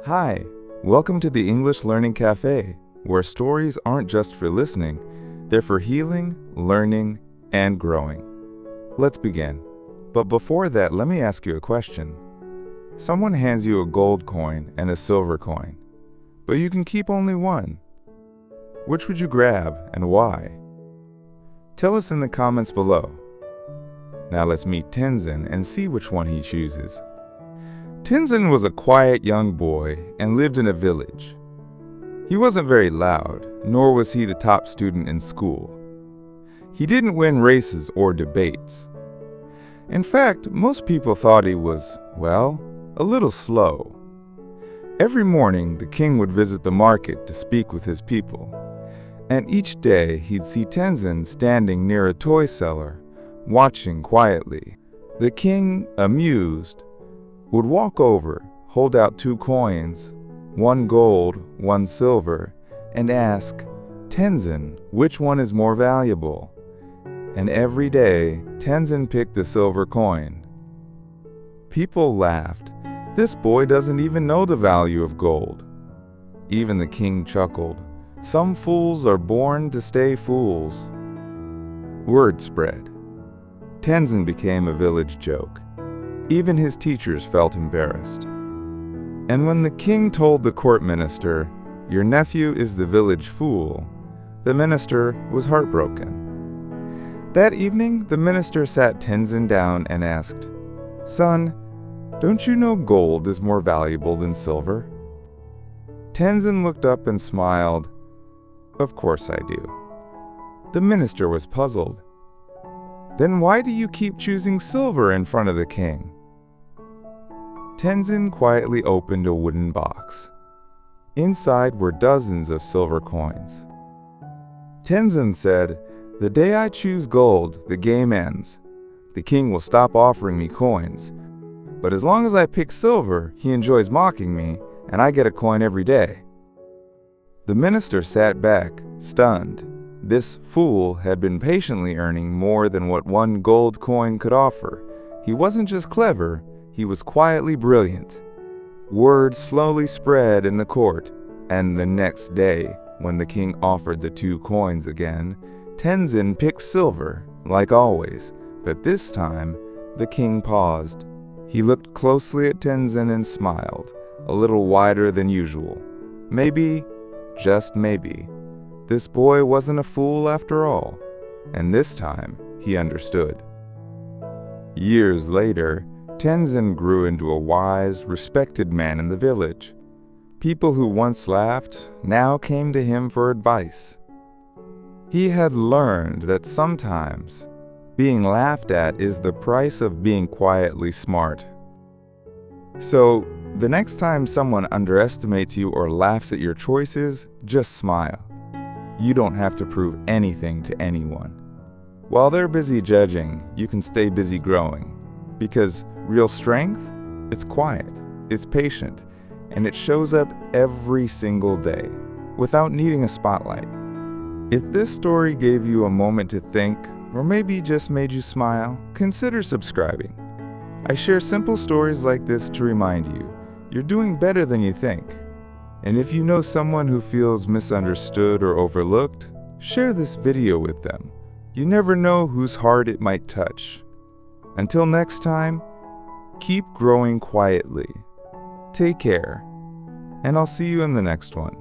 Hi, welcome to the English Learning Cafe, where stories aren't just for listening, they're for healing, learning, and growing. Let's begin. But before that, let me ask you a question. Someone hands you a gold coin and a silver coin, but you can keep only one. Which would you grab and why? Tell us in the comments below. Now let's meet Tenzin and see which one he chooses. Tenzin was a quiet young boy and lived in a village. He wasn't very loud, nor was he the top student in school. He didn't win races or debates. In fact, most people thought he was, well, a little slow. Every morning, the king would visit the market to speak with his people, and each day he'd see Tenzin standing near a toy seller, watching quietly. The king, amused, would walk over, hold out 2 coins, 1 gold, 1 silver, and ask, "Tenzin, which one is more valuable?" And every day, Tenzin picked the silver coin. People laughed. This boy doesn't even know the value of gold. Even the king chuckled. Some fools are born to stay fools. Word spread. Tenzin became a village joke. Even his teachers felt embarrassed. And when the king told the court minister, "Your nephew is the village fool," the minister was heartbroken. That evening, the minister sat Tenzin down and asked, "Son, don't you know gold is more valuable than silver?" Tenzin looked up and smiled. "Of course I do." The minister was puzzled. "Then why do you keep choosing silver in front of the king?" Tenzin quietly opened a wooden box. Inside were dozens of silver coins. Tenzin said, "The day I choose gold, the game ends. The king will stop offering me coins. But as long as I pick silver, he enjoys mocking me, and I get a coin every day." The minister sat back, stunned. This fool had been patiently earning more than what 1 gold coin could offer. He wasn't just clever, he was quietly brilliant. Word slowly spread in the court, and the next day, when the king offered the 2 coins again, Tenzin picked silver, like always, but this time, the king paused. He looked closely at Tenzin and smiled, a little wider than usual. Maybe, just maybe, this boy wasn't a fool after all, and this time he understood. Years later, Tenzin grew into a wise, respected man in the village. People who once laughed now came to him for advice. He had learned that sometimes being laughed at is the price of being quietly smart. So, the next time someone underestimates you or laughs at your choices, just smile. You don't have to prove anything to anyone. While they're busy judging, you can stay busy growing. Because real strength, it's quiet, it's patient, and it shows up every single day, without needing a spotlight. If this story gave you a moment to think, or maybe just made you smile, consider subscribing. I share simple stories like this to remind you, you're doing better than you think. And if you know someone who feels misunderstood or overlooked, share this video with them. You never know whose heart it might touch. Until next time, keep growing quietly. Take care, and I'll see you in the next one.